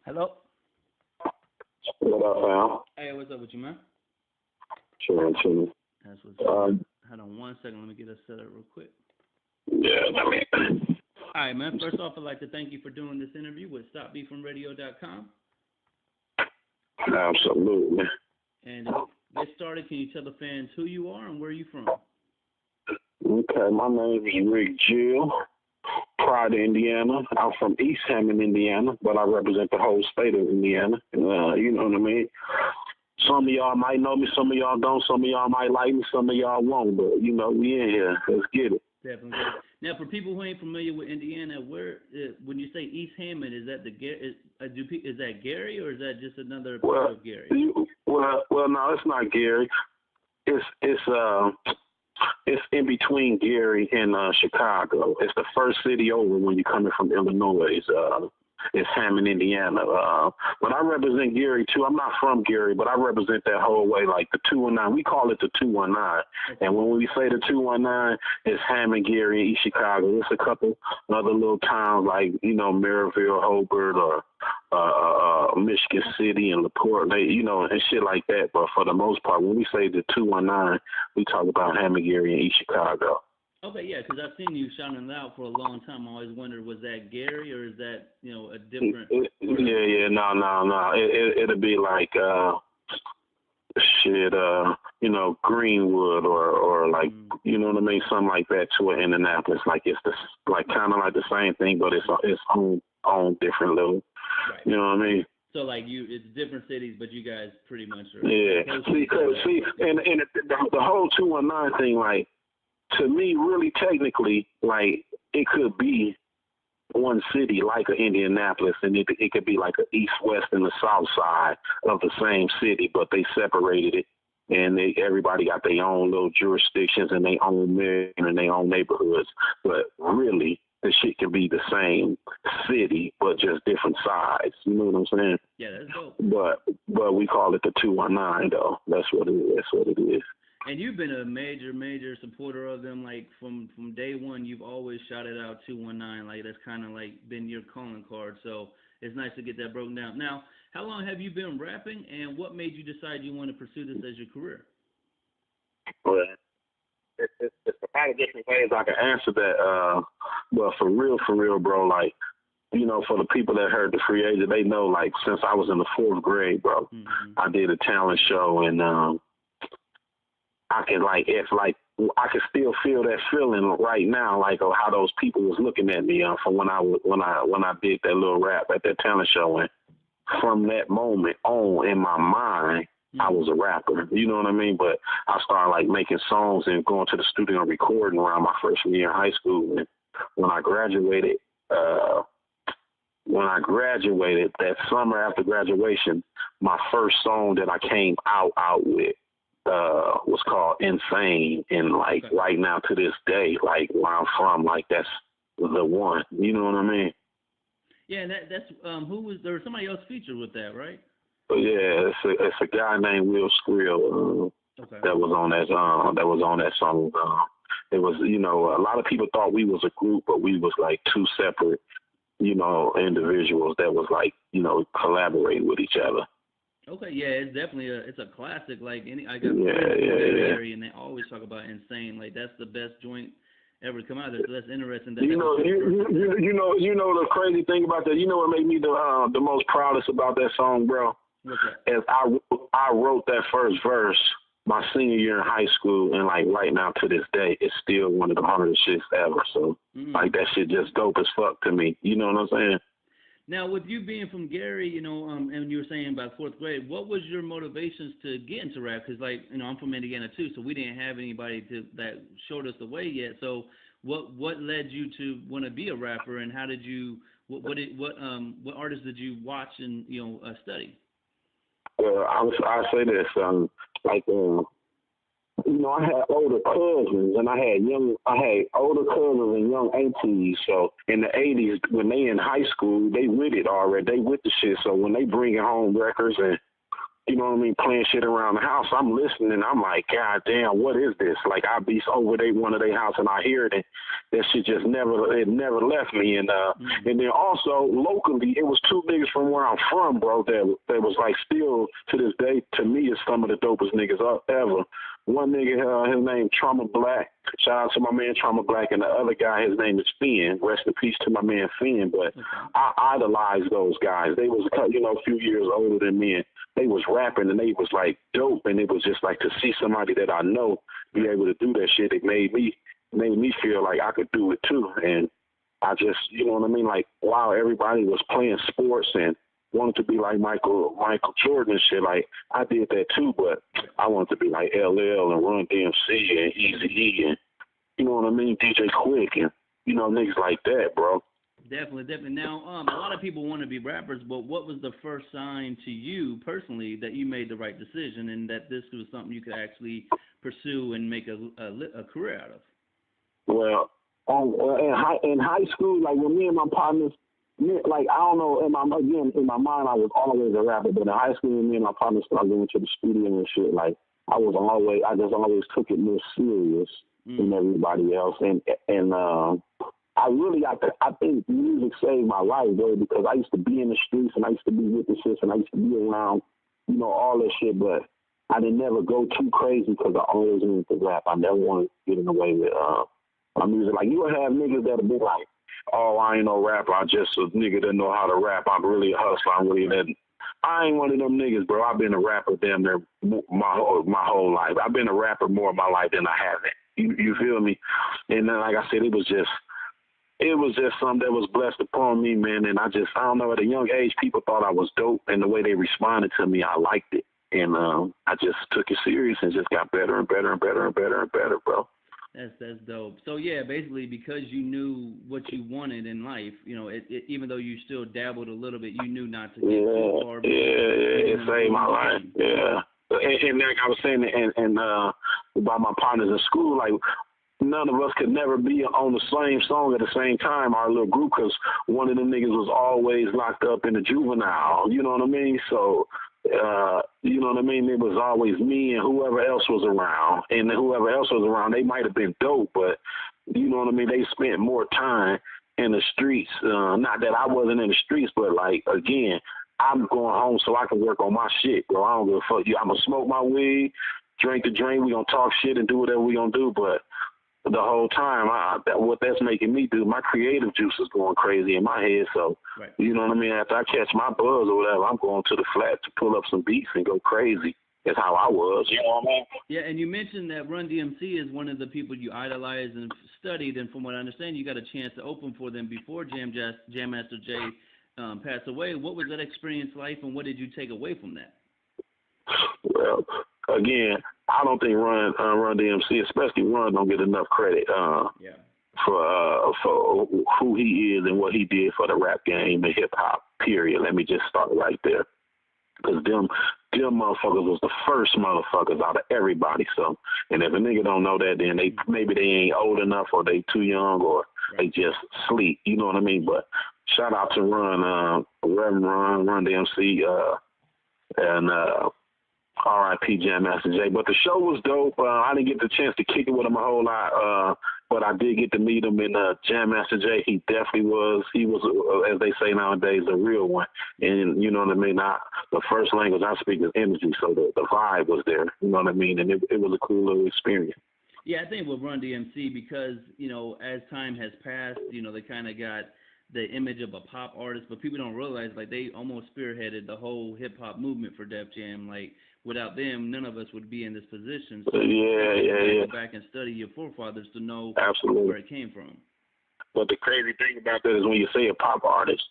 Hello. What up, fam? Hey, what's up with you, man? Chilling. That's what's up. Um, Hold on 1 second. Let me get us set up real quick. yeah, I mean, All right, man. First off, I'd like to thank you for doing this interview with StopBeefromRadio.com. absolutely. And to get started, can you tell the fans who you are and where you from? Okay, my name is Rick Jill, Pride, Indiana. I'm from East Hammond, Indiana, but I represent the whole state of Indiana. You know what I mean? Some of y'all might know me, some of y'all don't. Some of y'all might like me, some of y'all won't. But, you know, we in here. Let's get it. Definitely. Now, for people who ain't familiar with Indiana, where when you say East Hammond, is that is that Gary or is that just another part of Gary? Well, no, it's not Gary. It's in between Gary and Chicago. It's the first city over when you're coming from Illinois. It's Hammond, Indiana. But I represent Gary too. I'm not from Gary, but I represent that whole way, like the 219. We call it the 219. Okay. And when we say the 219, it's Hammond, Gary, and East Chicago. There's a couple other little towns like, you know, Maryville, Hobart, or Michigan City and LaPorte, you know, and shit like that. But for the most part, when we say the 219, we talk about Hammond, Gary, and East Chicago. Okay, yeah, because I've seen you shouting it out for a long time. I always wondered, was that Gary or is that, you know, a different? No. It'll be like you know, Greenwood or like, you know what I mean, something like that to an Indianapolis. Like it's like kind of like the same thing, but it's on different level. Right. You know what I mean? So like it's different cities, but you guys pretty much are. Yeah. See, and the whole 219 thing, like, to me, really technically, like, it could be one city like a Indianapolis, and it could be like a east, west, and the south side of the same city, but they separated it, and everybody got their own little jurisdictions and their own mayor and their own neighborhoods. But really, the shit can be the same city, but just different sides. You know what I'm saying? Yeah, that's dope. But we call it the 219, though. That's what it is. That's what it is. And you've been a major supporter of them. Like from day one, you've always shouted out 219. Like that's kind of like been your calling card. So it's nice to get that broken down. Now, how long have you been rapping, and what made you decide you want to pursue this as your career? Well, it's a lot of different ways I can answer that. But for real, bro, like, you know, for the people that heard the Free Agent, they know, like, since I was in the 4th grade, bro, I did a talent show, and I can I can still feel that feeling right now, like, of how those people was looking at me from when I did that little rap at that talent show, and from that moment on in my mind, I was a rapper. You know what I mean? But I started like making songs and going to the studio and recording around my freshman year in high school. And when I graduated, that summer after graduation, my first song that I came out with was called Insane. And like right now to this day, like where I'm from, like that's the one. You know what I mean? Yeah, and that's who was there? Was somebody else featured with that, right? Yeah, it's a guy named Will Skrill that was on that song. It was, you know, a lot of people thought we was a group, but we was like two separate, you know, individuals that was like, you know, collaborating with each other. Okay, yeah, it's definitely it's a classic. Like I got friends in that area, and they always talk about Insane. Like that's the best joint ever come out. That's interesting. That you know the crazy thing about that. You know what made me the most proudest about that song, bro? What's that? Is I wrote that first verse my senior year in high school, and like right now to this day, it's still one of the hardest shits ever. So like that shit just dope as fuck to me. You know what I'm saying? Now, with you being from Gary, you know, and you were saying about 4th grade, what was your motivations to get into rap? Because, like, you know, I'm from Indiana too, so we didn't have anybody that showed us the way yet. So, what led you to want to be a rapper, and how did you what artists did you watch and study? I say this you know, I had older cousins and I had older cousins and young aunties. So in the 80s, when they in high school, they with it already. They with the shit. So when they bringing home records and you know what I mean, playing shit around the house. I'm listening. I'm like, God damn, what is this? Like, I be over one of their house and I hear it, and that shit just never left me. And and then also locally, it was two niggas from where I'm from, bro. That was like still to this day to me is some of the dopest niggas ever. One nigga, his name Trauma Black. Shout out to my man Trauma Black, and the other guy, his name is Finn. Rest in peace to my man Finn. But I idolized those guys. They was, you know, a few years older than me, and they was rapping, and they was like dope. And it was just like to see somebody that I know be able to do that shit. It made me feel like I could do it too. And I just, you know what I mean? Like, wow, everybody was playing sports and wanted to be like Michael Jordan and shit. Like, I did that too, but I wanted to be like LL and Run DMC and Eazy-E and, you know what I mean, DJ Quick and, you know, niggas like that, bro. Definitely. Now, a lot of people want to be rappers, but what was the first sign to you personally that you made the right decision and that this was something you could actually pursue and make a career out of? Well, in high school, like when me and my partners, like, I don't know, in my mind, I was always a rapper, but in high school, me and my partners started going to the studio and shit, like, I just always took it more serious than everybody else, and I think music saved my life, bro, because I used to be in the streets, and I used to be with the shit, and I used to be around, you know, all that shit, but I didn't never go too crazy because I always wanted to rap. I never wanted to get in the way with my music. Like, you would have niggas that'll be like, oh, I ain't no rapper, I just a nigga that know how to rap, I'm really a hustler, I'm really that. I ain't one of them niggas, bro. I've been a rapper damn near my whole life. I've been a rapper more of my life than I haven't. You feel me? And then, like I said, it was just something that was blessed upon me, man. And I don't know, at a young age, people thought I was dope, and the way they responded to me, I liked it. And I just took it serious and just got better and better and better and better and better, bro. That's dope. So yeah, basically because you knew what you wanted in life, you know, even though you still dabbled a little bit, you knew not to get too far. It saved my life. Yeah. And like I was saying, and about my partners in school, like, none of us could never be on the same song at the same time, our little group, because one of them niggas was always locked up in the juvenile. You know what I mean? So, you know what I mean? It was always me and whoever else was around. And whoever else was around, they might have been dope, but, you know what I mean? They spent more time in the streets. Not that I wasn't in the streets, but, like, again, I'm going home so I can work on my shit, bro. I don't give a fuck. I'm going to smoke my weed, drink the drink, we going to talk shit and do whatever we going to do, but the whole time, what that's making me do, my creative juice is going crazy in my head. So, You know what I mean? After I catch my buzz or whatever, I'm going to the flat to pull up some beats and go crazy. That's how I was. You know what I mean? Yeah, and you mentioned that Run DMC is one of the people you idolize and studied, and from what I understand, you got a chance to open for them before Jam Master Jay passed away. What was that experience like, and what did you take away from that? Well, again, I don't think Run DMC, especially Run, don't get enough credit for who he is and what he did for the rap game and hip hop. Period. Let me just start right there, because them motherfuckers was the first motherfuckers out of everybody. So, and if a nigga don't know that, then maybe they ain't old enough, or they too young, or they just sleep. You know what I mean? But shout out to Run DMC, and R.I.P. Jam Master Jay. But the show was dope. I didn't get the chance to kick it with him a whole lot, but I did get to meet him. And Jam Master Jay, he definitely was. He was, as they say nowadays, a real one. And you know what I mean? The first language I speak is energy, so the vibe was there. You know what I mean? And it was a cool little experience. Yeah, I think with Run DMC, because, you know, as time has passed, you know, they kind of got the image of a pop artist, but people don't realize, like, they almost spearheaded the whole hip-hop movement for Def Jam. Like, without them, none of us would be in this position. So go back and study your forefathers to know where it came from. But the crazy thing about that is when you say a pop artist,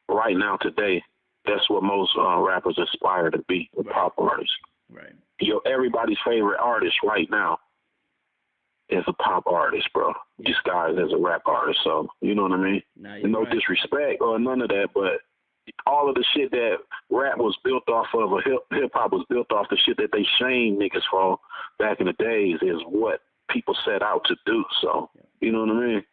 right now, today, that's what most rappers aspire to be, a pop artist. Right. Everybody's favorite artist right now is a pop artist, bro, disguised as a rap artist. So, you know what I mean? No disrespect or none of that, but all of the shit that rap was built off of, or hip-hop was built off the shit that they shamed niggas for back in the days, is what people set out to do. So, you know what I mean?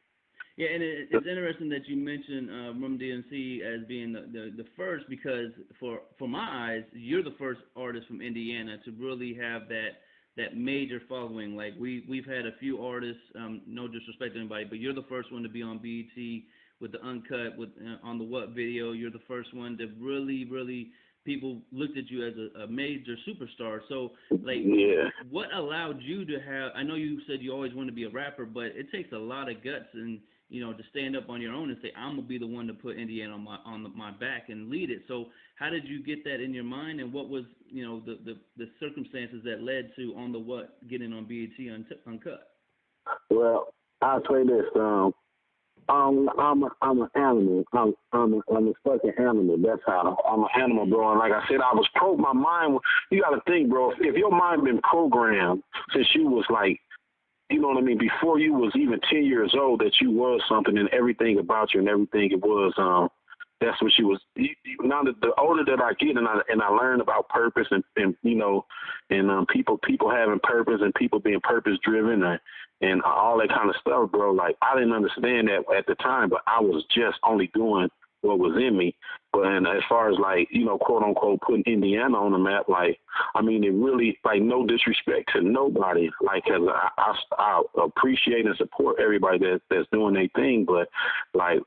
Yeah, and it's interesting that you mentioned Run DMC as being the first, because for my eyes, you're the first artist from Indiana to really have that major following. Like we've had a few artists, no disrespect to anybody, but you're the first one to be on BET with the Uncut, with on the What video. You're the first one to really people looked at you as a major superstar. So like, Yeah. what allowed you to have? I know you said you always wanted to be a rapper, but it takes a lot of guts and to stand up on your own and say, I'm gonna be the one to put Indiana on my back and lead it. So how did you get that in your mind, and what was the circumstances that led to On the What getting on BET Uncut? Well, I'll say this. I'm an animal. I'm a fucking animal. That's how I'm an animal, bro. And like I said, my mind. You got to think, bro. If your mind been programmed since you was like, you know what I mean, before you was even 10 years old, that you was something, and everything about you and everything it was, that's what she was. Now that the older that I get, and I learn about purpose and people having purpose and people being purpose driven and all that kind of stuff, bro. Like, I didn't understand that at the time, but I was just only doing what was in me. But and as far as like, quote unquote, putting Indiana on the map, like, I mean, it really, like, no disrespect to nobody, like, 'cause I appreciate and support everybody that's doing their thing, but like,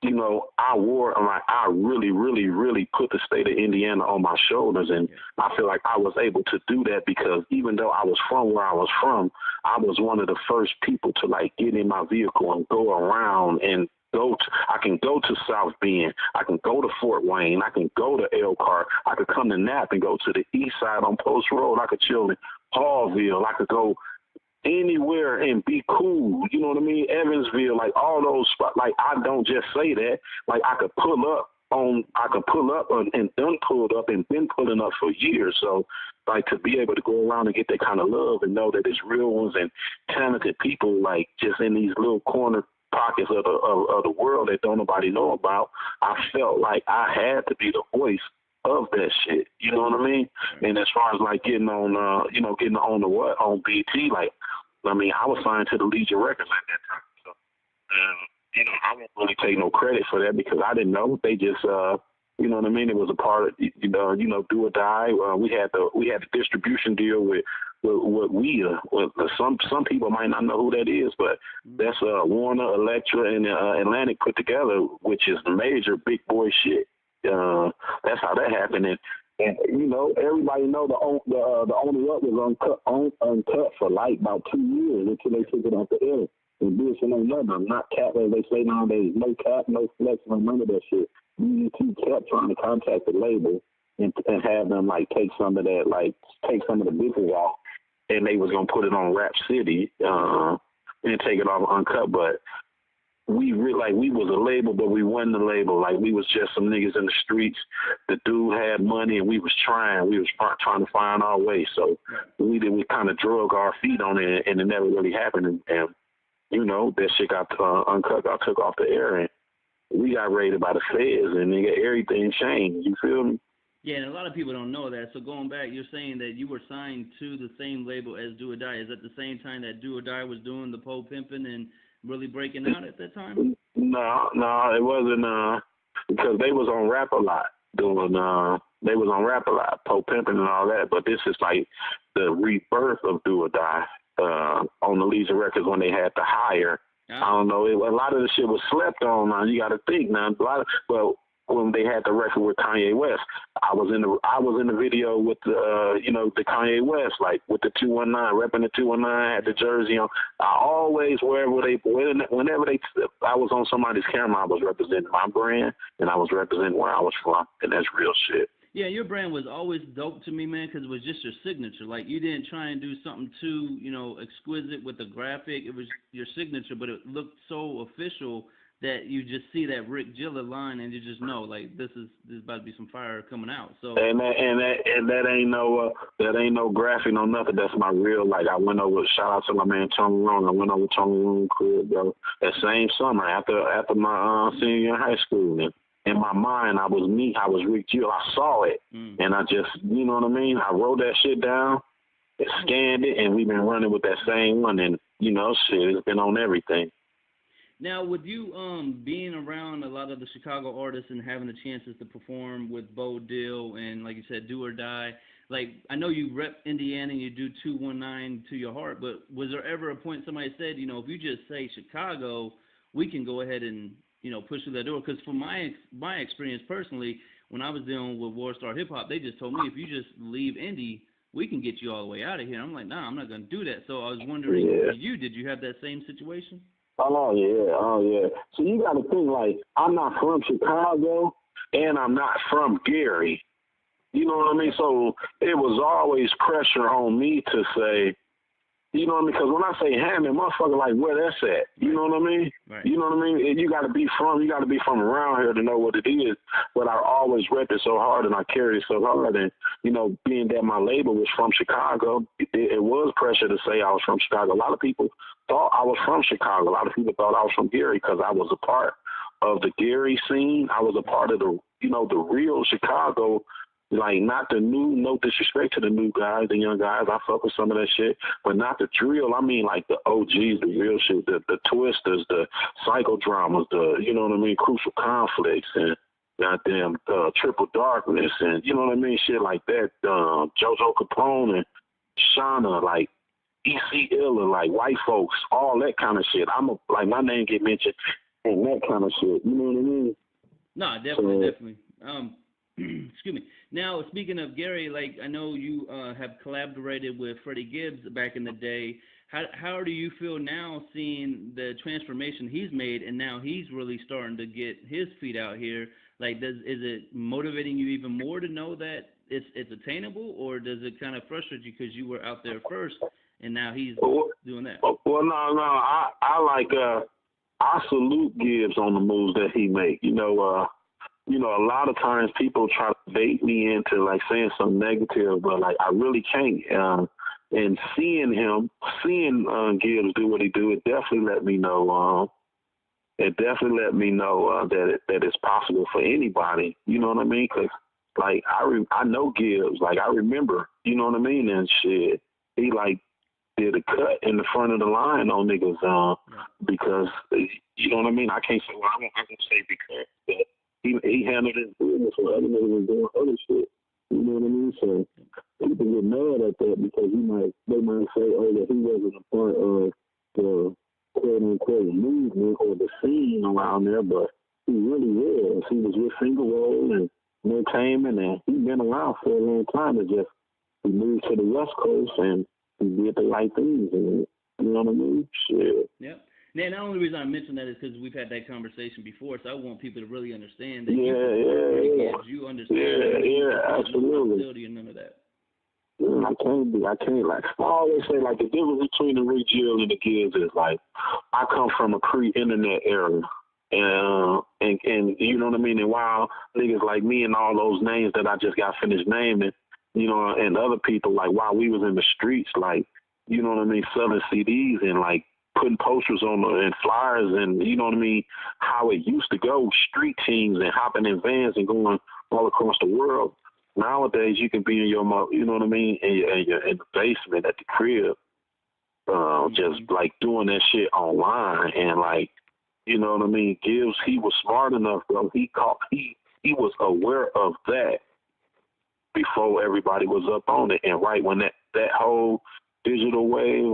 I really put the state of Indiana on my shoulders, and I feel like I was able to do that because even though I was from where I was from, I was one of the first people to like get in my vehicle and go around and I can go to South Bend, I can go to Fort Wayne, I can go to Elkhart, I could come to Nap and go to the east side on Post Road, I could chill in Hallville, I could go anywhere and be cool, you know what I mean? Evansville, like all those spots. Like, I don't just say that. Like, I could pull up and done pulled up and been pulling up for years. So, like, to be able to go around and get that kind of love and know that it's real ones and talented people, like, just in these little corner pockets of the world that don't nobody know about, I felt like I had to be the voice of that shit, you know what I mean? And as far as like getting on the What on BT, like, I mean, I was signed to the Legion Records at that time, so I won't really take no credit for that because I didn't know. They just, you know what I mean? It was a part of Do or Die. We had the distribution deal with WEA. Some people might not know who that is, but that's Warner, Elektra, and Atlantic put together, which is major big boy shit. That's how that happened, and everybody know the Only Up was uncut for like about 2 years until they took it off the air. And this and another, not cap as they say nowadays, no cap, no flex, no none of that shit. BET kept trying to contact the label and have them like take some of the business off, and they was gonna put it on Rap City and take it off Uncut, but we was a label, but we wasn't a label. Like, we was just some niggas in the streets. The dude had money, and we was trying to find our way. So we kind of drug our feet on it, and it never really happened. And that shit got Uncut, got took off the air, and we got raided by the feds, and everything changed. You feel me? Yeah, and a lot of people don't know that. So going back, you're saying that you were signed to the same label as Do or Die. Is that the same time that Do or Die was doing the pole pimping and really breaking out at that time? No, it wasn't, because they was on Rap a Lot they was on Rap a Lot, Poe Pimpin' and all that, but this is like the rebirth of Do or Die, on the Legion Records when they had to hire. I don't know, a lot of the shit was slept on now, you gotta think now, when they had the record with Kanye West, I was in the video with the Kanye West, like with the 219, repping the 219, had the jersey on. I always, whenever I was on somebody's camera, I was representing my brand and I was representing where I was from, and that's real shit. Yeah, your brand was always dope to me, man, because it was just your signature. Like, you didn't try and do something too, exquisite with the graphic. It was your signature, but it looked so official that you just see that Rick Jilla line and you just know, like, this is about to be some fire coming out. So that ain't no graphic, no nothing. That's my real, like, I went over, shout out to my man Tony Roon. I went over to Tony Roon crib, bro, that same summer after my senior year in high school. And in my mind, I was me. I was Rick Jilla. I saw it, and I just, you know what I mean? I wrote that shit down, scanned it, and we've been running with that same one. And shit, it's been on everything. Now, with you being around a lot of the Chicago artists and having the chances to perform with Bo Dill and, like you said, Do or Die, like I know you rep Indiana and you do 219 to your heart, but was there ever a point somebody said, you know, if you just say Chicago, we can go ahead and, you know, push through that door? Because from my experience personally, when I was dealing with Warstar Hip Hop, they just told me if you just leave Indy, we can get you all the way out of here. I'm like, nah, I'm not gonna do that. So I was wondering, for you, did you have that same situation? Oh yeah. So you got to think like I'm not from Chicago and I'm not from Gary. You know what I mean? So it was always pressure on me to say, you know what I mean? Because when I say Hammond, motherfucker, like where that's at. You know what I mean? Right. You know what I mean? And you got to be from around here to know what it is. But I always repped it so hard and I carried it so hard. And, you know, being that my label was from Chicago, it was pressure to say I was from Chicago. A lot of people thought I was from Chicago. A lot of people thought I was from Gary because I was a part of the Gary scene. I was a part of the, you know, the real Chicago. Like, not the new, no disrespect to the new guys, the young guys. I fuck with some of that shit, but not the drill. I mean, like the OGs, the real shit, the twisters, the psychodramas, the, you know what I mean, crucial conflicts, and goddamn triple darkness, and you know what I mean, shit like that. JoJo Capone and Shauna, like EC Illa, like white folks, all that kind of shit. Like my name get mentioned and that kind of shit. You know what I mean? No, definitely. Excuse me. Now, speaking of Gary, like I know you have collaborated with Freddie Gibbs back in the day. How do you feel now seeing the transformation he's made, and now he's really starting to get his feet out here? Like, is it motivating you even more to know that it's attainable, or does it kind of frustrate you because you were out there first and now he's doing that? Well, no, I salute Gibbs on the moves that he make. You know, a lot of times people try to bait me into like saying something negative, but like I really can't. And seeing Gibbs do what he do, it definitely let me know. That it's possible for anybody. You know what I mean? Because like I know Gibbs. Like I remember. You know what I mean? And shit, he like did a cut in the front of the line on niggas. Because you know what I mean? I can't say. Well, I can say because. But he handled his business while other niggas was doing other shit. You know what I mean? So people get mad at that because they might say, oh, that he wasn't a part of the quote unquote movement or the scene around there, but he really was. He was with Finger Roll and Entertainment, and he's been around for a long time. It just he moved to the West Coast and he did the right things, and you know what I mean? Shit. Yep. Now, the only reason I mention that is because we've had that conversation before, so I want people to really understand that you understand. Absolutely. None of that. I can't like I always say like the difference between the Rick Jill and the Gibbs is like I come from a pre-internet era. And you know what I mean? And while niggas like me and all those names that I just got finished naming, you know, and other people, like while we was in the streets, like, you know what I mean, selling CDs and like putting posters on and flyers and, you know what I mean, how it used to go, street teams and hopping in vans and going all across the world. Nowadays, you can be in your, you know what I mean, in the basement at the crib, just like doing that shit online and like, you know what I mean. Gibbs, he was smart enough, bro. He was aware of that before everybody was up on it, and right when that whole digital wave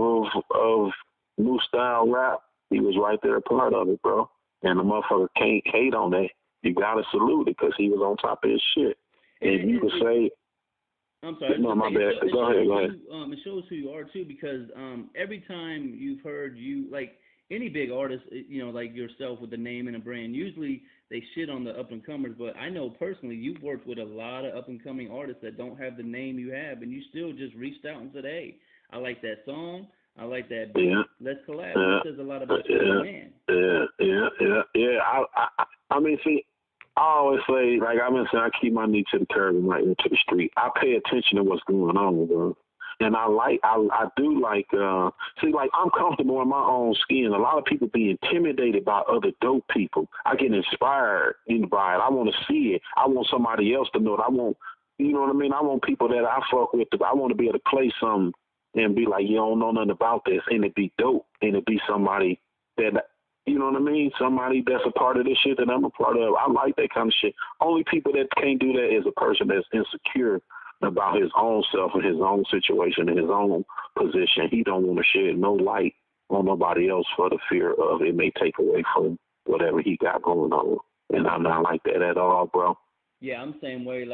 of new style rap, he was right there a part of it, bro. And the motherfucker can't hate on that. You gotta salute it because he was on top of his shit. And you could say, I'm sorry. No, my bad. Go ahead. It shows who you are too, because every time you've heard like any big artist, you know, like yourself with a name and a brand, usually they shit on the up and comers. But I know personally, you've worked with a lot of up and coming artists that don't have the name you have, and you still just reached out and said, "Hey, I like that song. I like that beat. Yeah. Let's collab." That says a lot about you, man. Yeah. I mean, see, I always say, like I've been saying, I keep my knee to the curb and right into the street. I pay attention to what's going on, bro. And I do like, see, like I'm comfortable in my own skin. A lot of people be intimidated by other dope people. I get inspired by it. I want to see it. I want somebody else to know it. I want, you know what I mean? I want people that I fuck with. I want to be able to play something and be like, you don't know nothing about this, and it be dope, and it be somebody that You know what I mean? Somebody that's a part of this shit that I'm a part of. I like that kind of shit. Only people that can't do that is a person that's insecure about his own self and his own situation and his own position. He don't want to shed no light on nobody else for the fear of it may take away from whatever he got going on. And I'm not like that at all, bro. Yeah, I'm the same way.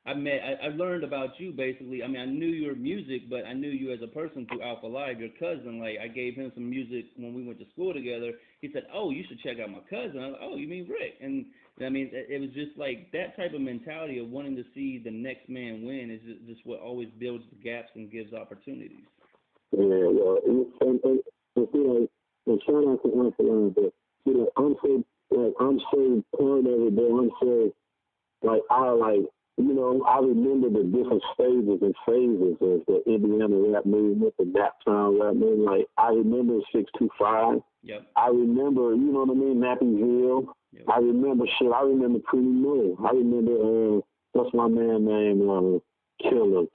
I learned about you basically. I mean, I knew your music, but I knew you as a person through Alpha Live, your cousin. Like, I gave him some music when we went to school together. He said, "Oh, you should check out my cousin." I was like, "Oh, you mean Rick?" And I mean, it was just like that type of mentality of wanting to see the next man win is just what always builds the gaps and gives opportunities. Yeah, well, and see, like, and shout out to Alpha Live, but see, I'm so part of it, bro. I'm so I remember the different stages and phases of the Indiana rap movement, the Naptown rap movement. Like, I remember 625. Yep. I remember, you know what I mean, Nappyville. Yep. I remember Pretty Mill. I remember, what's my man name? Killer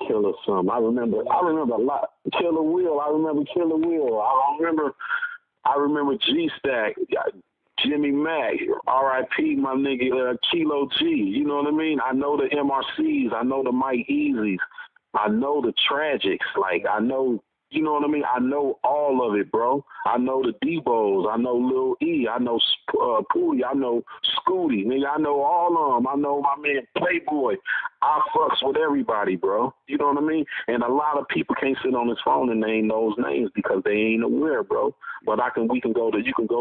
something. I remember a lot. Killer Will. I remember Killer Will. I remember G Stack. Jimmy Mack, R.I.P. my nigga Kilo G. You know what I mean? I know the MRCs. I know the Mike Easy's. I know the Tragics. Like, I know, you know what I mean? I know all of it, bro. I know the Debos. I know Lil E. I know Pootie. I know Scooty. Nigga, I know all of them. I know my man Playboy. I fucks with everybody, bro. You know what I mean? And a lot of people can't sit on his phone and name those names because they ain't aware, bro. But you can go to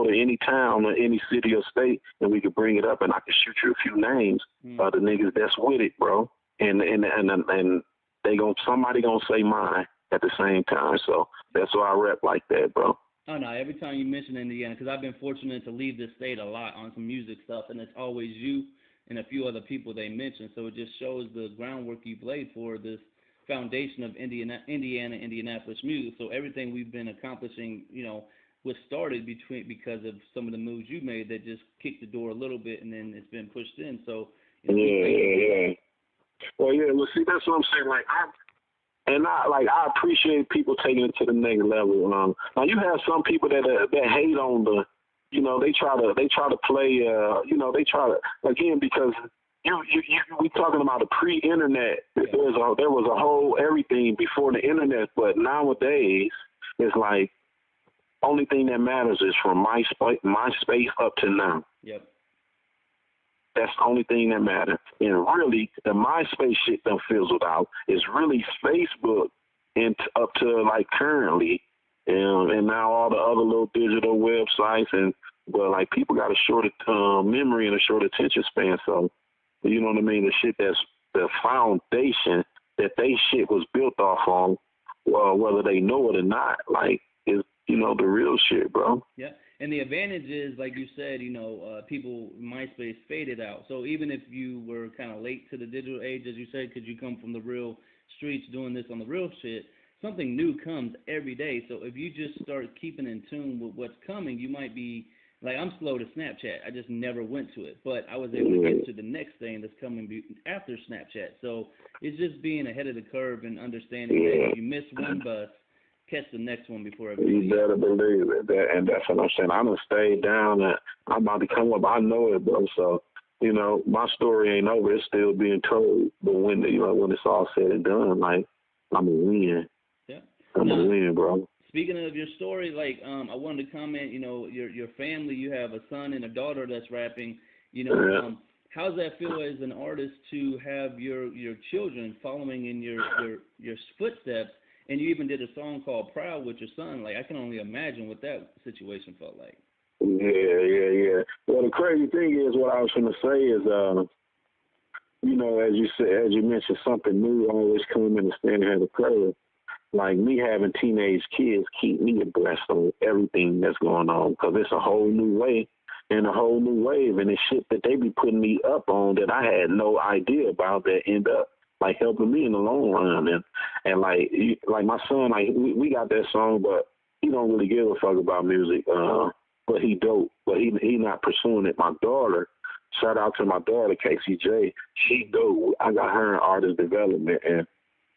any town or any city or state and we can bring it up and I can shoot you a few names of the niggas that's with it, bro. And somebody gonna say mine at the same time. So that's why I rap like that, bro. Oh, no, every time you mention Indiana, because I've been fortunate to leave this state a lot on some music stuff, and it's always you and a few other people they mention. So it just shows the groundwork you've laid for this foundation of Indianapolis music. So everything we've been accomplishing, was started because of some of the moves you made that just kicked the door a little bit, and then it's been pushed in. So yeah. Well, yeah. Well, see, that's what I'm saying. Like, I appreciate people taking it to the next level. Now you have some people that hate on the, they try to play, they try to, again, because we talking about a pre-internet. There was a whole everything before the internet, but nowadays it's like only thing that matters is from MySpace up to now. Yep. That's the only thing that matters. And really, the MySpace shit done fizzled out. It's really Facebook and up to like currently, and now all the other little digital websites but like people got a short memory and a short attention span. So you know what I mean. The shit that's the foundation that they shit was built off on, whether they know it or not, like is the real shit, bro. Yeah. And the advantage is, like you said, people, MySpace faded out. So even if you were kind of late to the digital age, as you said, because you come from the real streets doing this on the real shit, something new comes every day. So if you just start keeping in tune with what's coming, you might be, like, I'm slow to Snapchat. I just never went to it. But I was able to get to the next thing that's coming after Snapchat. So it's just being ahead of the curve and understanding that if you miss one bus, catch the next one before everybody. You better believe it. And that's what I'm saying. I'm going to stay down and I'm about to come up. I know it, bro. So, my story ain't over. It's still being told. But when it's all said and done, like, I'm going to win. Yeah. I'm going to win, bro. Speaking of your story, like, I wanted to comment, your family, you have a son and a daughter that's rapping, how does that feel as an artist to have your children following in your footsteps? And you even did a song called Proud with your son. Like, I can only imagine what that situation felt like. Yeah. Well, the crazy thing is, what I was going to say is, as you mentioned, something new always come in and stand ahead of the curve. Like, me having teenage kids keep me abreast on everything that's going on because it's a whole new way and a whole new wave. And it's shit that they be putting me up on that I had no idea about that end up like helping me in the long run. And like my son, like we got that song, but he don't really give a fuck about music. But he dope, but he not pursuing it. My daughter, shout out to my daughter, KCJ, she dope. I got her in artist development, and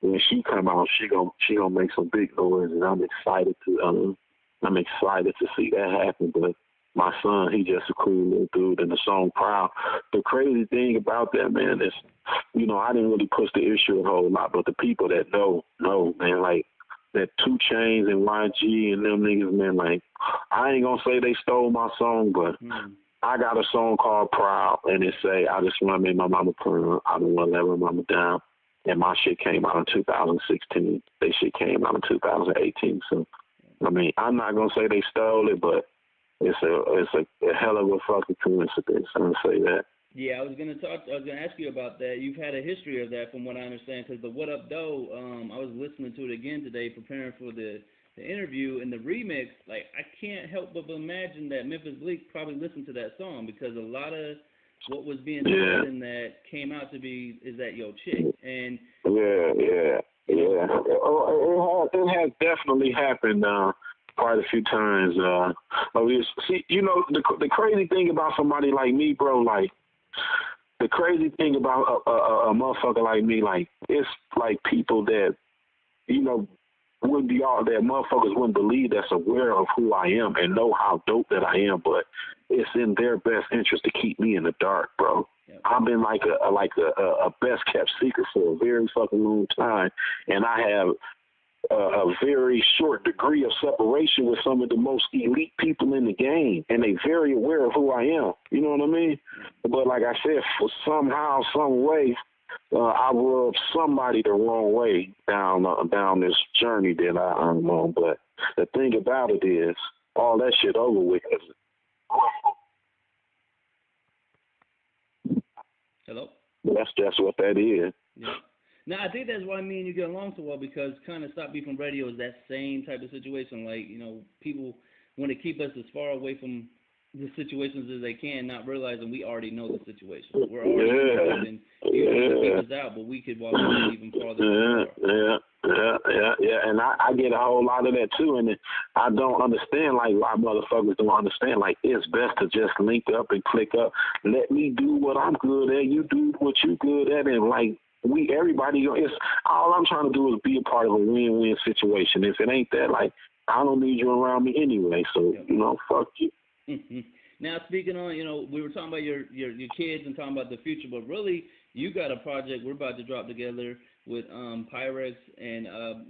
when she come out, she gonna make some big noise, and I'm excited to I'm excited to see that happen. But my son, he just a cool little dude, and the song Proud. The crazy thing about that, man, is, I didn't really push the issue a whole lot, but the people that know, man, like that 2 Chainz and YG and them niggas, man, like, I ain't gonna say they stole my song, but I got a song called Proud, and it say, I just want to make my mama proud. I don't want to let my mama down. And my shit came out in 2016. They shit came out in 2018. So, I mean, I'm not going to say they stole it, but it's a hell of a fucking coincidence. I'm going to say that. Yeah, I was gonna ask you about that. You've had a history of that, from what I understand, because the What Up Doe, I was listening to it again today, preparing for the interview, and the remix. Like, I can't help but imagine that Memphis Bleek probably listened to that song, because a lot of what was being said in that came out to be is that your chick, and yeah. It has definitely happened quite a few times. See, the crazy thing about somebody like me, bro, like. The crazy thing about a motherfucker like me, like, it's like people that, wouldn't be all that motherfuckers wouldn't believe that's aware of who I am and know how dope that I am, but it's in their best interest to keep me in the dark, bro. Yep. I've been like a best kept secret for a very fucking long time, and I have a very short degree of separation with some of the most elite people in the game, and they very aware of who I am. You know what I mean? But like I said, for somehow, some way, I rubbed somebody the wrong way down this journey that I'm on. But the thing about it is, all that shit over with. Hello? That's just what that is. Yeah. Now, I think that's why me and you get along so well, because kind of Stop Beef from Radio is that same type of situation. Like, people want to keep us as far away from the situations as they can, not realizing we already know the situation. We're already and you can keep us out, but we could walk even farther. Yeah. And I get a whole lot of that too, and I don't understand, like, why motherfuckers don't understand. Like, it's best to just link up and click up. Let me do what I'm good at. You do what you good at, and like. It's all I'm trying to do is be a part of a win-win situation. If it ain't that, like, I don't need you around me anyway. So, fuck you. Mm-hmm. Now, speaking on, we were talking about your kids and talking about the future, but really, you got a project we're about to drop together with Pyrex and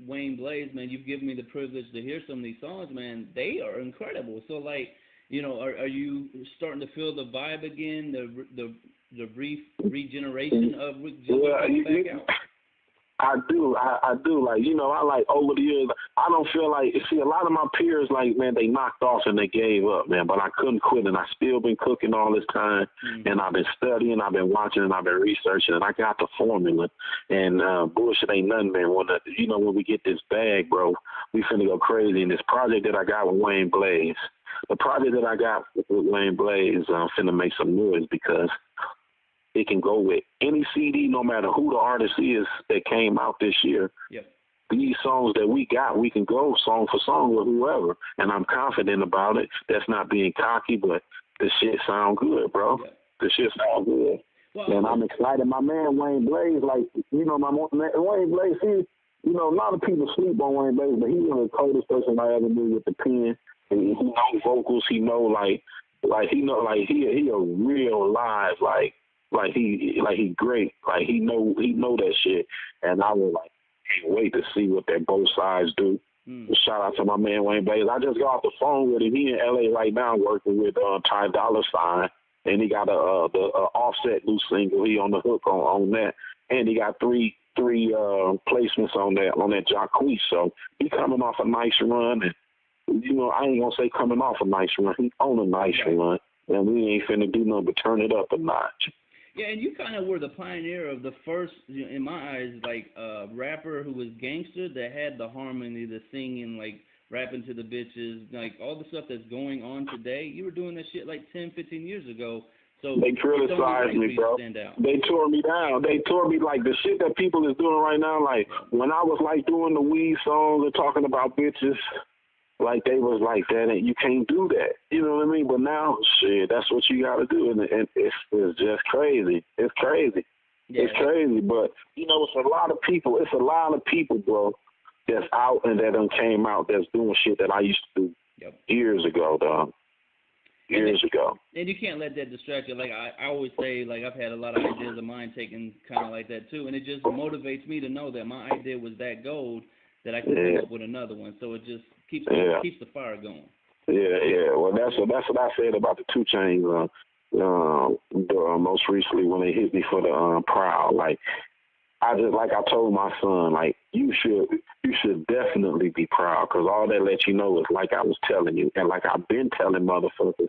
Wayne Blaze. Man, you've given me the privilege to hear some of these songs, man. They are incredible. So, like, are you starting to feel the vibe again, the regeneration of Jilla back out? I do. Like, I like over the years, I don't feel like, see, a lot of my peers, like, man, they knocked off and they gave up, man, but I couldn't quit, and I still been cooking all this time, and I've been studying, I've been watching, and I've been researching, and I got the formula, and bullshit ain't nothing, man. When we get this bag, bro, we finna go crazy. And this project that I got with Wayne Blaze, I'm finna make some noise, because it can go with any CD, no matter who the artist is that came out this year. Yep. These songs that we got, we can go song for song with whoever, and I'm confident about it. That's not being cocky, but the shit sound good, bro. Yep. The shit sound good. Well, and I'm excited. My man Wayne Blaze, like, my man, Wayne Blaze, a lot of people sleep on Wayne Blaze, but he's one of the coldest person I ever knew with the pen. And he knows vocals. He know he a real live, like he great. Like he know that shit. And I was like, can't wait to see what that both sides do. Shout out to my man Wayne Blaze. I just got off the phone with him. He in LA right now working with Ty Dolla $ign, and he got the Offset new single. He on the hook on that, and he got three placements on that Jacquees. So he coming off a nice run, and I ain't gonna say coming off a nice run. He on a nice run, and we ain't finna do nothing but turn it up a notch. Yeah, and you kind of were the pioneer of the first, in my eyes, like, rapper who was gangster that had the harmony, the singing, like, rapping to the bitches, like, all the stuff that's going on today. You were doing that shit like 10, 15 years ago. So they criticized me, bro. They tore me down. They tore me, like, the shit that people is doing right now. Like, when I was, like, doing the weed songs and talking about bitches, like, they was like, that, and you can't do that. You know what I mean? But now, shit, that's what you got to do, and it's just crazy. It's crazy. Yeah. It's crazy, but, it's a lot of people, bro, that's out and that done came out that's doing shit that I used to do Yep. Years ago, dog. Years ago. And you can't let that distract you. Like I always say, like I've had a lot of ideas of mine taken kind of like that too, and it just motivates me to know that my idea was that gold that I can come up with another one. So it just keeps the fire going. Yeah. Well, that's what I said about the 2 Chainz. Most recently when they hit me for the Proud, like I told my son, like you should definitely be proud, because all that lets you know is like I was telling you, and like I've been telling motherfuckers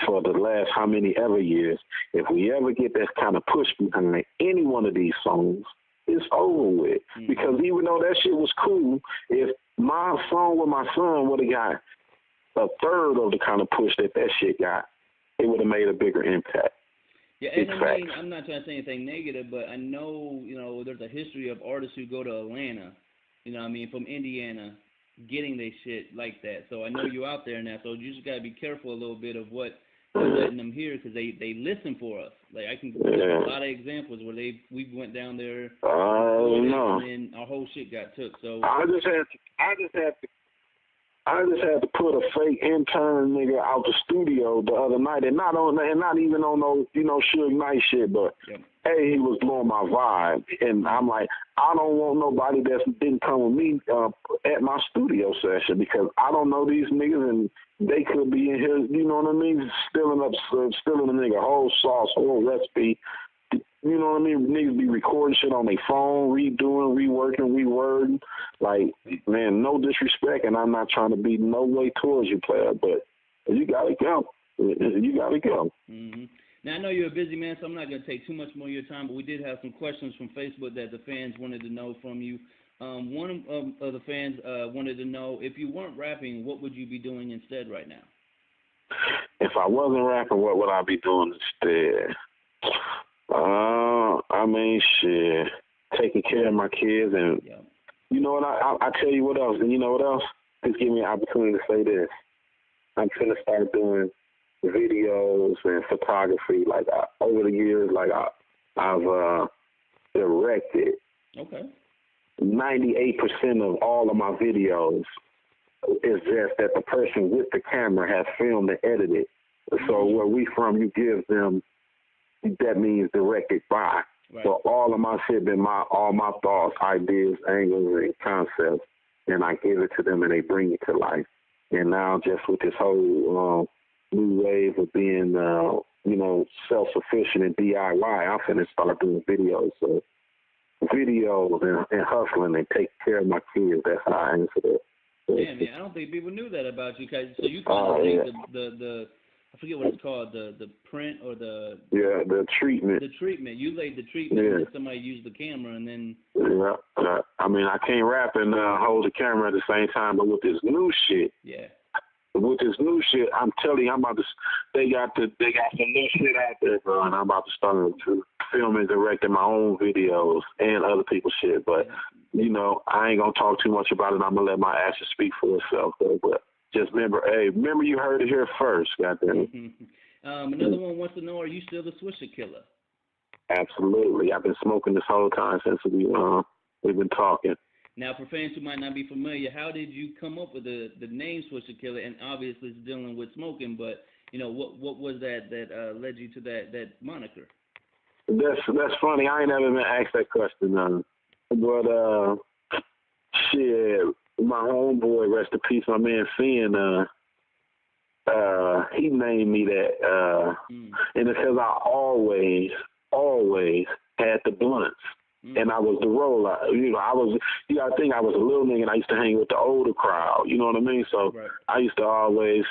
for the last how many ever years, if we ever get that kind of push behind any one of these songs, it's over with. Mm-hmm. Because even though that shit was cool, if my song with my son would have got a third of the kind of push that shit got, it would have made a bigger impact. Yeah, and I mean, I'm not trying to say anything negative, but I know, there's a history of artists who go to Atlanta, from Indiana, getting their shit like that. So I know you're out there now, so you just got to be careful a little bit of what you're letting them hear, because they listen for us. Like, I can give a lot of examples where we went down there, and then our whole shit got took. So I just had to put a fake intern nigga out the studio the other night, and not even on no Suge Knight shit, but hey, he was blowing my vibe, and I'm like, I don't want nobody that didn't come with me at my studio session, because I don't know these niggas, and they could be in here, you know what I mean, stealing the nigga whole sauce, whole recipe. You know what I mean? Niggas be recording shit on their phone, redoing, reworking, rewording. Like, man, no disrespect, and I'm not trying to be no way towards you, player, but you gotta go. You gotta go. Mm-hmm. Now, I know you're a busy man, so I'm not going to take too much more of your time, but we did have some questions from Facebook that the fans wanted to know from you. One of the fans wanted to know, if you weren't rapping, what would you be doing instead right now? If I wasn't rapping, what would I be doing instead? Shit, taking care of my kids, and you know what, I tell you what else, and you know what else? Just give me an opportunity to say this. I'm finna start doing videos and photography, like over the years, like I've directed 98% of all of my videos. Is just that the person with the camera has filmed and edited. So where we from, you give them, that means directed by. Right. So all of my shit been all my thoughts, ideas, angles, and concepts, and I give it to them, and they bring it to life. And now, just with this whole new wave of being, self-sufficient and DIY, I'm finna start doing videos. So videos and hustling and taking care of my kids. That's how I answer that. Yeah, man, I don't think people knew that about you. So you kind of take the I forget what it's called, the print or the treatment. The treatment. You laid the treatment, and then somebody used the camera, and then. Yeah. I mean, I can't rap and hold the camera at the same time, but with this new shit. Yeah. With this new shit, I'm telling you, they got some new shit out there, bro, and I'm about to start to film and directing my own videos and other people's shit. But I ain't gonna talk too much about it. I'm gonna let my actions speak for itself, though. But just remember you heard it here first, goddamn it. Another one wants to know, are you still the Swisher Killer? Absolutely. I've been smoking this whole time since we've been talking. Now, for fans who might not be familiar, how did you come up with the name Swisher Killer? And obviously it's dealing with smoking, but what was that led you to that moniker? That's funny. I ain't never been asked that question, but shit, my homeboy, rest in peace, my man Finn, he named me that, and it's because I always had the blunts. And I was the roller. You gotta think I was a little nigga, and I used to hang with the older crowd. You know what I mean? So I used to always,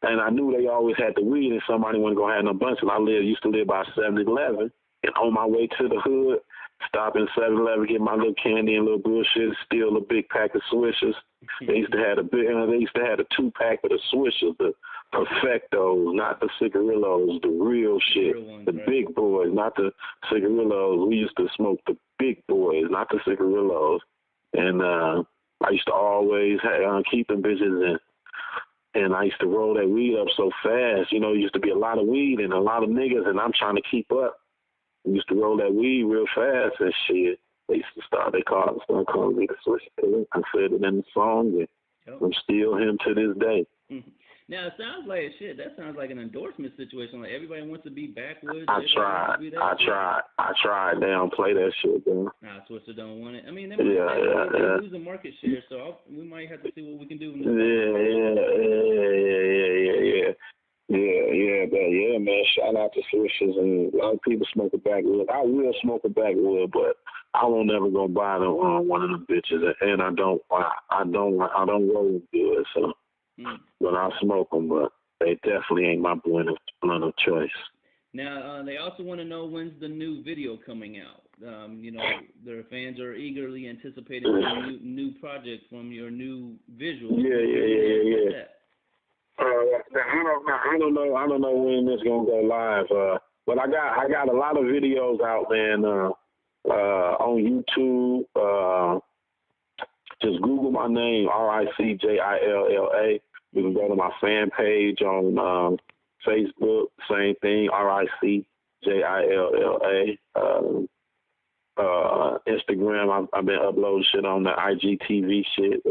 and I knew they always had the weed, and somebody wasn't gonna have no bunch. And I used to live by 7-Eleven, and on my way to the hood, stop in 7-Eleven, get my little candy and little bullshit, steal a big pack of Swishers. They used to have a 2-pack of the Swishers, the Perfectos, not the Cigarillos, the real shit, the big boys, not the Cigarillos. We used to smoke the big boys, not the Cigarillos. And I used to always keep them bitches in. And I used to roll that weed up so fast. There used to be a lot of weed and a lot of niggas, and I'm trying to keep up. I used to roll that weed real fast and shit. They used to start calling me the Swisher Killer. I said it in the song, and I'm still him to this day. Now it sounds like shit. That sounds like an endorsement situation. Like everybody wants to be backwoods. I tried. They don't play that shit, man. Nah, Twister don't want it. I mean, they're losing market share, so we might have to see what we can do. Yeah, man. Shout out to Swishers, and a lot of people smoke a backwood. I will smoke a backwood, but I won't ever go buy them one of them bitches, and I don't roll with good, so. But I smoke them, but they definitely ain't my blunt of choice. Now, they also want to know when's the new video coming out. Their fans are eagerly anticipating a new project from your new visual. Yeah. I don't know when this gonna go live. But I got a lot of videos out, man. On YouTube. Just Google my name, RICJILLA. You can go to my fan page on Facebook, same thing, RICJILLA. Instagram, I've been uploading shit on the IGTV shit.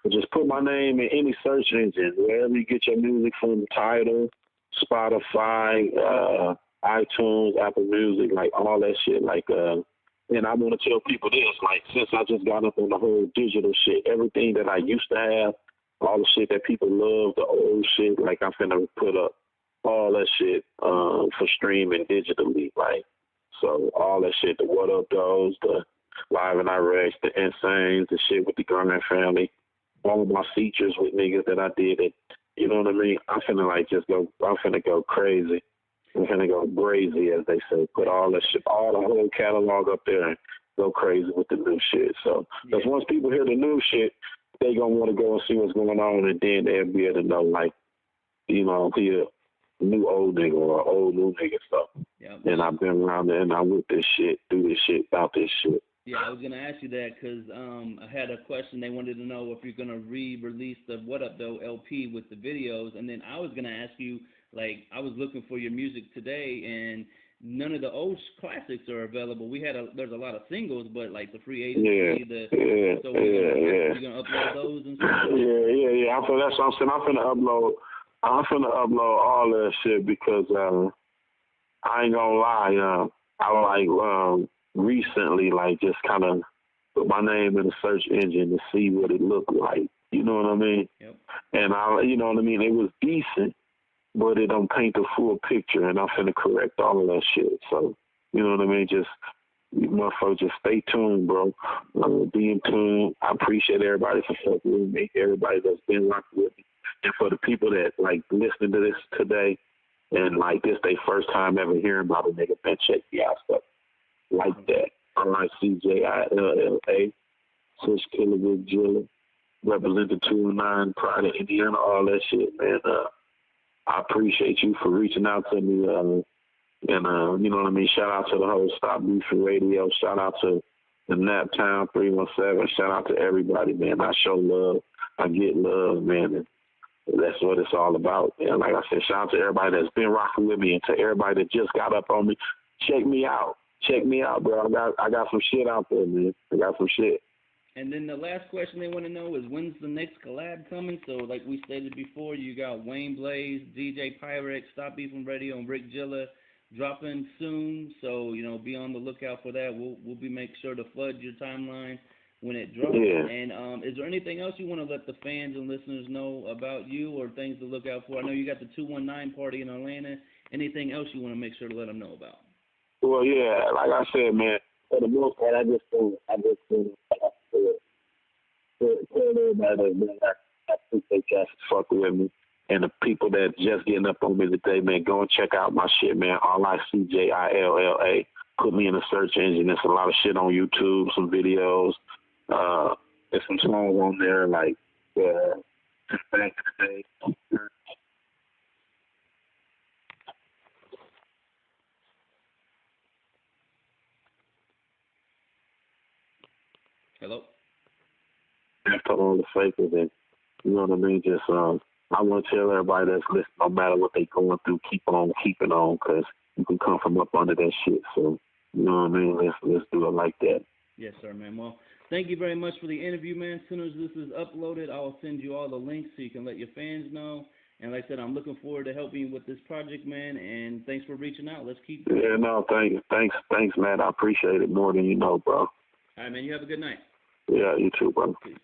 Just put my name in any search engine, wherever you get your music from, Tidal, Spotify, iTunes, Apple Music, like all that shit. And I want to tell people this, since I just got up on the whole digital shit, everything that I used to have, all the shit that people love, the old shit, I'm finna put up all that shit for streaming digitally, so all that shit, the What Up Does, the Live and Iraq, the Insanes, the shit with the Garner family, all of my features with niggas that I did it, you know what I mean? I'm finna go crazy. I'm finna go crazy, as they say. Put all that shit, all the whole catalog up there and go crazy with the new shit. So, because once people hear the new shit, they gonna want to go and see what's going on, and then they'll be able to know, he a new old nigga or old new nigga stuff. Yep. And I've been around there, and I'm with this shit, do this shit, about this shit. Yeah, I was gonna ask you that because I had a question. They wanted to know if you're gonna re-release the What Up Though LP with the videos, and then I was gonna ask you, I was looking for your music today, and none of the old classics are available. There's a lot of singles, but the Free Agency, you're gonna upload those and stuff. Yeah. That's what I'm saying. I'm finna upload all that shit because I ain't gonna lie. I recently just kind of put my name in the search engine to see what it looked like. You know what I mean? Yep. And you know what I mean. It was decent, but it don't paint the full picture, and I'm finna correct all of that shit. So, you know what I mean? Just, you motherfuckers, just stay tuned, bro. Be in tune. I appreciate everybody for fucking with me, everybody that's been rocking with me. And for the people that, listening to this today, and, this they first time ever hearing about a nigga, man, check me out, stuff like that. RICJILLA, Swish Killer with Jilla, representing 209, Pride of Indiana, all that shit, man. I appreciate you for reaching out to me, and you know what I mean. Shout out to the whole Stop Beefing Radio. Shout out to the Naptown 317. Shout out to everybody, man. I show love. I get love, man. And that's what it's all about. And like I said, shout out to everybody that's been rocking with me, and to everybody that just got up on me. Check me out. Check me out, bro. I got some shit out there, man. I got some shit. And then the last question they want to know is, when's the next collab coming? So, like we stated before, you got Wayne Blaze, DJ Pyrex, Stop Beefing Radio, and Rick Jilla dropping soon. So, be on the lookout for that. We'll make sure to flood your timeline when it drops. Yeah. And is there anything else you want to let the fans and listeners know about you, or things to look out for? I know you got the 219 party in Atlanta. Anything else you want to make sure to let them know about? Well, yeah, like I said, man, for the most part, I just everybody I appreciate y'all for fucking with me. And the people that just getting up on me today, man, go and check out my shit, man. RICJILLA. Put me in the search engine. There's a lot of shit on YouTube, some videos. There's some songs on there like Back to the Day. Hello? After all the fakers, and you know what I mean? Just, I want to tell everybody that's listening, no matter what they going through, keep on keeping on, because you can come from up under that shit. So, you know what I mean? Let's do it like that. Yes, sir, man. Well, thank you very much for the interview, man. As soon as this is uploaded, I'll send you all the links so you can let your fans know. And like I said, I'm looking forward to helping you with this project, man. And thanks for reaching out. Let's keep doing it. Yeah, no, thanks, man. I appreciate it more than you know, bro. All right, man. You have a good night. Yeah, you too, brother. Peace.